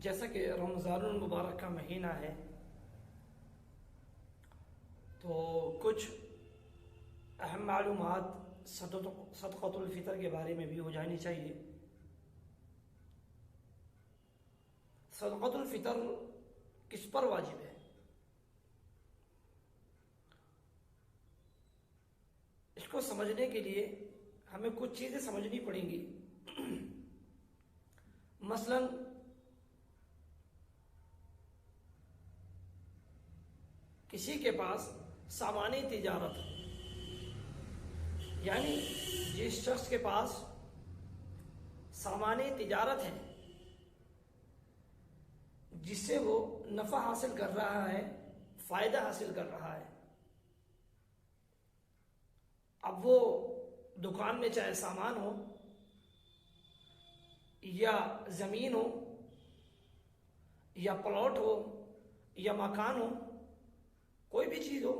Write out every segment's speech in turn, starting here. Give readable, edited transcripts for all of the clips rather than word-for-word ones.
جیسا کہ رمضان المبارک کا مہینہ ہے تو کچھ اہم معلومات صدقۃ الفطر کے بارے میں بھی ہو جانی چاہیے۔ صدقۃ الفطر کس پر واجب ہے؟ اس کو سمجھنے کے لیے ہمیں کچھ چیزیں سمجھنی پڑیں گی۔ مثلا کسی کے پاس سامان تجارت، یعنی جس شخص کے پاس سامان تجارت ہے جس سے وہ نفع حاصل کر رہا ہے، فائدہ حاصل کر رہا ہے، اب وہ دکان میں چاہے سامان ہو یا زمین ہو یا پلاٹ ہو یا مکان ہو، کوئی بھی چیز ہو،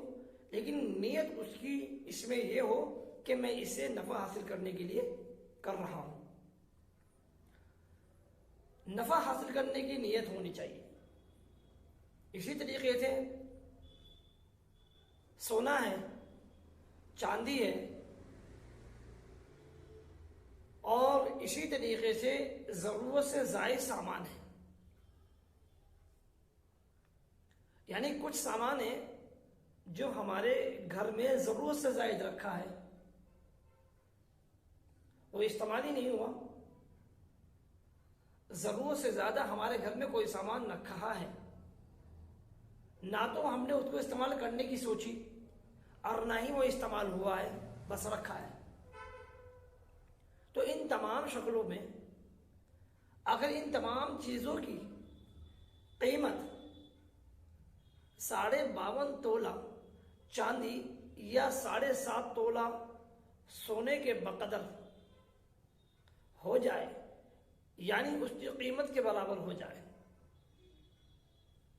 لیکن نیت اس کی اس میں یہ ہو کہ میں اسے نفع حاصل کرنے کے لیے کر رہا ہوں۔ نفع حاصل کرنے کی نیت ہونی چاہیے۔ اسی طریقے سے سونا ہے، چاندی ہے، اور اسی طریقے سے ضرورت سے زائد سامان ہے، یعنی کچھ سامان ہے جو ہمارے گھر میں ضرورت سے زائد رکھا ہے، وہ استعمال ہی نہیں ہوا، ضرورت سے زیادہ ہمارے گھر میں کوئی سامان رکھا ہے، نہ تو ہم نے اس کو استعمال کرنے کی سوچی اور نہ ہی وہ استعمال ہوا ہے، بس رکھا ہے۔ تو ان تمام شکلوں میں اگر ان تمام چیزوں کی قیمت 52.5 تولہ چاندی یا 7.5 تولہ سونے کے بقدر ہو جائے، یعنی اس کی قیمت کے برابر ہو جائے،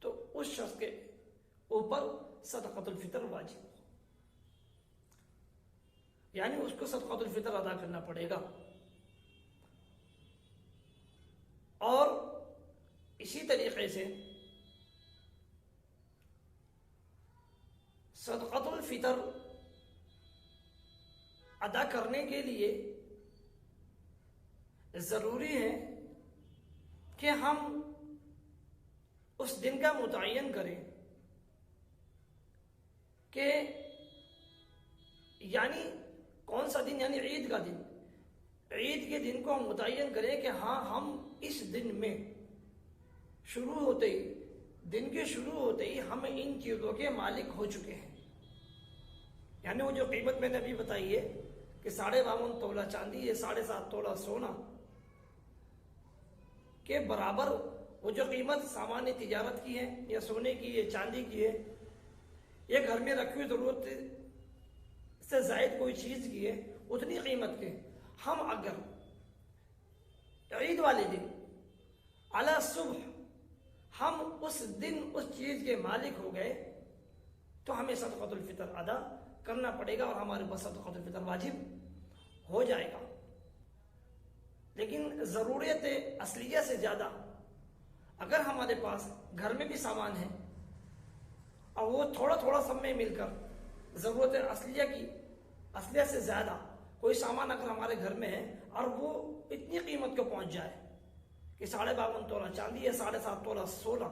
تو اس شخص کے اوپر صدقۃ الفطر واجب، یعنی اس کو صدقۃ الفطر ادا کرنا پڑے گا۔ اور اسی طریقے سے صدقۃ الفطر ادا کرنے کے لیے ضروری ہے کہ ہم اس دن کا متعین کریں کہ یعنی کون سا دن، یعنی عید کا دن، عید کے دن کو ہم متعین کریں کہ ہاں ہم اس دن میں شروع ہوتے ہی، دن کے شروع ہوتے ہی ہم ان چیزوں کے مالک ہو چکے ہیں، یعنی وہ جو قیمت میں نے ابھی بتائی ہے کہ 52.5 تولہ چاندی ہے، 7.5 تولہ سونا کے برابر، وہ جو قیمت سامان تجارت کی ہے یا سونے کی ہے، چاندی کی ہے، یہ گھر میں رکھی ہوئی ضرورت سے زائد کوئی چیز کی ہے، اتنی قیمت کے ہم اگر عید والے دن علی صبح ہم اس دن اس چیز کے مالک ہو گئے تو ہمیں صدقۃ الفطر ادا کرنا پڑے گا اور ہمارے پاس صدقۃ الفطر واجب ہو جائے گا۔ لیکن ضرورت اصلیہ سے زیادہ اگر ہمارے پاس گھر میں بھی سامان ہے اور وہ تھوڑا تھوڑا سب میں مل کر ضرورت اصلیہ سے زیادہ کوئی سامان اگر ہمارے گھر میں ہے اور وہ اتنی قیمت کو پہنچ جائے کہ 52.5 تولہ چاندی ہے، 7.5 تولہ سونا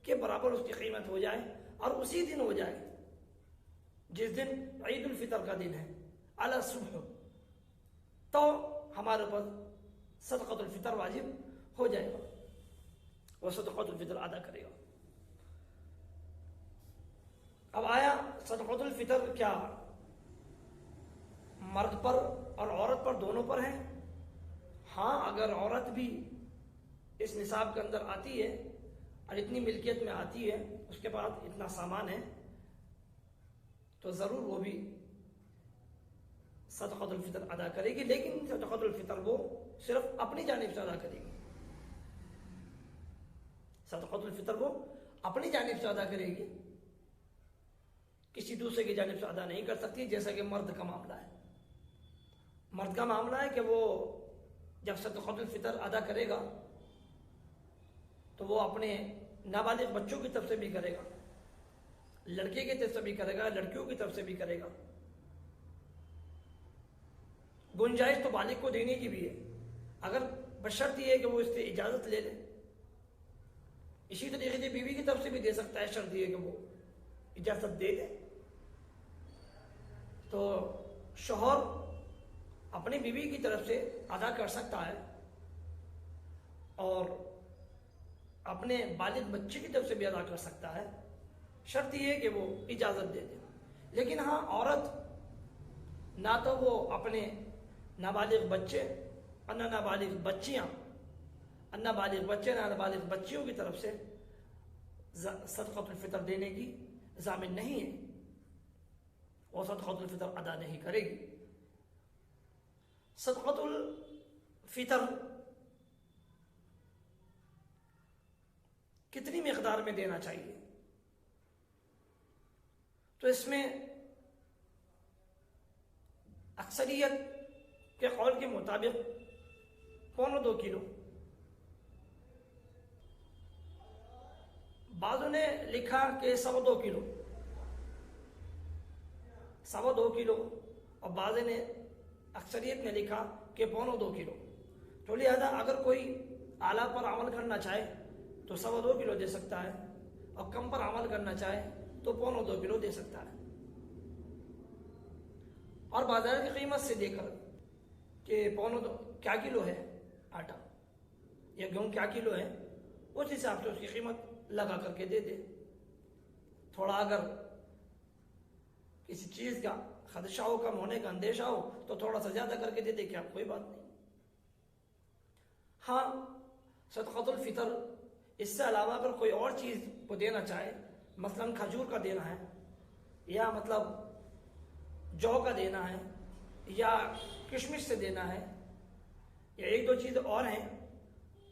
کے برابر اس کی قیمت ہو جائے اور اسی دن ہو جائے جس دن عید الفطر کا دن ہے علی صبح، تو ہمارے اوپر صدقۃ الفطر واجب ہو جائے گا، وہ صدقۃ الفطر ادا کرے گا۔ اب آیا صدقۃ الفطر کیا مرد پر اور عورت پر دونوں پر ہے؟ ہاں، اگر عورت بھی اس نصاب کے اندر آتی ہے اور اتنی ملکیت میں آتی ہے، اس کے بعد اتنا سامان ہے، تو ضرور وہ بھی صدقۃ الفطر ادا کرے گی، لیکن صدقۃ الفطر وہ صرف اپنی جانب سے ادا کرے گی، صدقۃ الفطر وہ اپنی جانب سے ادا کرے گی، کسی دوسرے کی جانب سے ادا نہیں کر سکتی، جیسا کہ مرد کا معاملہ ہے۔ مرد کا معاملہ ہے کہ وہ جب صدقۃ الفطر ادا کرے گا تو وہ اپنے نابالغ بچوں کی طرف سے بھی کرے گا، لڑکے کی طرف سے بھی کرے گا، لڑکیوں کی طرف سے بھی کرے گا۔ گنجائش تو بالغ کو دینے کی بھی ہے، اگر بشرط یہ ہے کہ وہ اس سے اجازت لے لے۔ اسی طریقے سے بیوی کی طرف سے بھی دے سکتا ہے، شرط یہ ہے کہ وہ اجازت دے دے۔ تو شوہر اپنی بیوی کی طرف سے ادا کر سکتا ہے اور اپنے بالغ بچے کی طرف سے بھی ادا کر سکتا ہے، شرط یہ ہے کہ وہ اجازت دے دے۔ لیکن ہاں، عورت نہ تو وہ اپنے نابالغ بچے اور نہ نابالغ بچیاں، نابالغ بچے نہ نابالغ بچیوں کی طرف سے صدقۃ الفطر دینے کی ضامن نہیں ہے، اور صدقۃ الفطر ادا نہیں کرے گی۔ صدقۃ الفطر کتنی مقدار میں دینا چاہیے؟ تو اس میں اکثریت کے قول کے مطابق 1.25 کلو، بعضوں نے لکھا کہ 2.25 کلو، 2.25 کلو، اور بعض نے اکثریت نے لکھا کہ 2.25 کلو۔ تو لہذا اگر کوئی اعلیٰ پر عمل کرنا چاہے تو 2.25 کلو دے سکتا ہے، اور کم پر عمل کرنا چاہے تو 2.25 کلو دے سکتا ہے۔ اور بازار کی قیمت سے دے کر کہ 2.25 کیا کلو ہے آٹا یا گیہوں کیا کلو ہے، اس حساب سے اس کی قیمت لگا کر کے دے دے۔ تھوڑا اگر کسی چیز کا خدشہ ہو، کم ہونے کا اندیشہ ہو تو تھوڑا سا زیادہ کر کے دے دے، کیا کوئی بات نہیں۔ ہاں، صدقۃ الفطر اس سے علاوہ اگر کوئی اور چیز کو دینا چاہے، مثلا کھجور کا دینا ہے، یا مطلب جو کا دینا ہے، یا کشمش سے دینا ہے، یا 1-2 چیز اور ہیں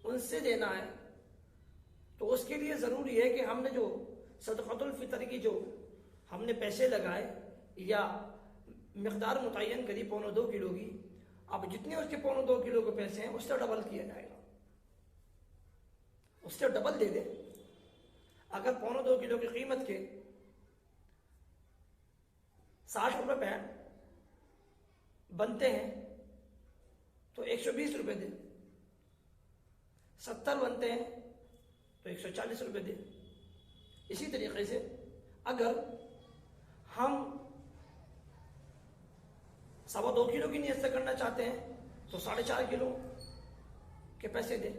ان سے دینا ہے، تو اس کے لیے ضروری ہے کہ ہم نے جو صدقۃ الفطر کی جو ہم نے پیسے لگائے یا مقدار متعین کری 2.25 کلو کی، اب جتنے اس کے 2.25 کلو کے پیسے ہیں اس سے ڈبل کیا جائے گا، اس سے ڈبل دے دے۔ اگر 2.25 کلو کی قیمت کے 60 روپے بنتے ہیں تو 120 روپے دے، 70 بنتے ہیں تو 140 روپے دے۔ اسی طریقے سے اگر ہم 2.25 کلو کی نیت سے کرنا چاہتے ہیں تو 4.5 کلو کے پیسے دیں۔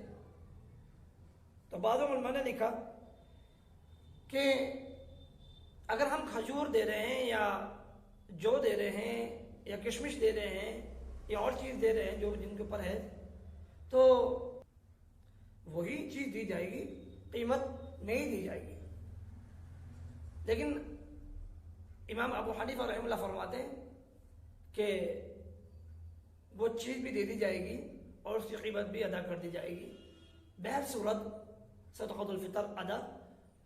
تو بعض علماء نے لکھا کہ اگر ہم کھجور دے رہے ہیں یا جو دے رہے ہیں یا کشمش دے رہے ہیں یا اور چیز دے رہے ہیں جو جن کے اوپر ہے، تو وہی چیز دی جائے گی، قیمت نہیں دی جائے گی۔ لیکن امام ابو حنیفہ رحمہ اللہ فرماتے ہیں کہ وہ چیز بھی دے دی جائے گی اور اس کی قیمت بھی ادا کر دی جائے گی، بہر صورت صدقۃ الفطر ادا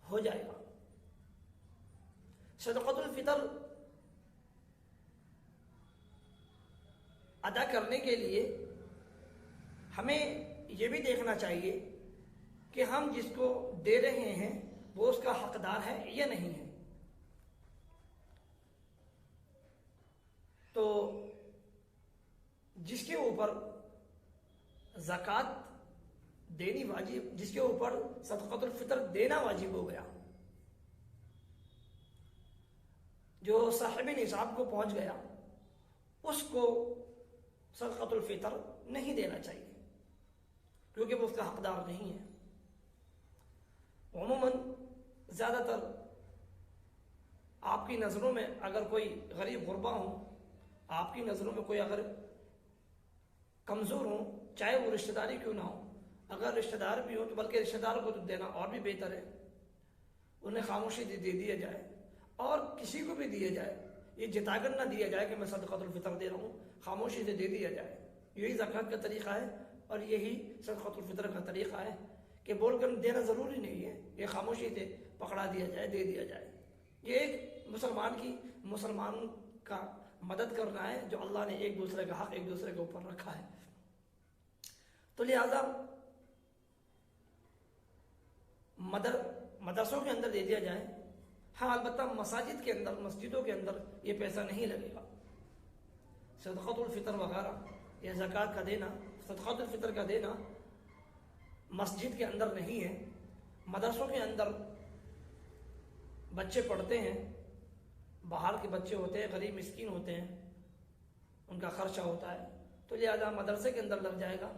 ہو جائے گا۔ صدقۃ الفطر ادا کرنے کے لیے ہمیں یہ بھی دیکھنا چاہیے کہ ہم جس کو دے رہے ہیں وہ اس کا حقدار ہے یا نہیں ہے۔ تو جس کے اوپر زکوٰۃ دینی واجب، جس کے اوپر صدقۃ الفطر دینا واجب ہو گیا، جو صاحب نصاب کو پہنچ گیا، اس کو صدقۃ الفطر نہیں دینا چاہیے کیونکہ وہ اس کا حقدار نہیں ہے۔ عموماً زیادہ تر آپ کی نظروں میں اگر کوئی غریب غربا ہو، آپ کی نظروں میں کوئی اگر کمزور ہو، چاہے وہ رشتہ داری کیوں نہ ہو، اگر رشتہ دار بھی ہو تو بلکہ رشتہ دار کو تو دینا اور بھی بہتر ہے، انہیں خاموشی دے دیا جائے، اور کسی کو بھی دیا جائے، یہ جتا کر نہ دیا جائے کہ میں صدقۃ الفطر دے رہا ہوں، خاموشی سے دے دیا جائے۔ یہی زکوٰۃ کا طریقہ ہے اور یہی صدقۃ الفطر کا طریقہ ہے کہ بول کر دینا ضروری نہیں ہے، یہ خاموشی سے پکڑا دیا جائے، دے دیا جائے۔ یہ ایک مسلمان کا مدد کرنا ہے جو اللہ نے ایک دوسرے کا حق ایک دوسرے کے اوپر رکھا ہے۔ تو لہذا مدرسوں کے اندر دے دیا جائے. ہاں البتہ مساجد کے اندر، مسجدوں کے اندر یہ پیسہ نہیں لگے گا. صدقۃ الفطر وغیرہ یا زکوٰۃ کا دینا، صدقۃ الفطر کا دینا مسجد کے اندر نہیں ہے. مدرسوں کے اندر بچے پڑھتے ہیں، باہر کے بچے ہوتے ہیں، غریب مسکین ہوتے ہیں، ان کا خرچہ ہوتا ہے، تو لہذا مدرسے کے اندر لگ جائے گا.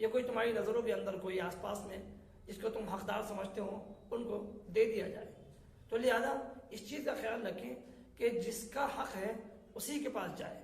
یا کوئی تمہاری نظروں کے اندر کوئی آس پاس میں جس کو تم حقدار سمجھتے ہو ان کو دے دیا جائے. تو لہذا اس چیز کا خیال رکھیں کہ جس کا حق ہے اسی کے پاس جائے.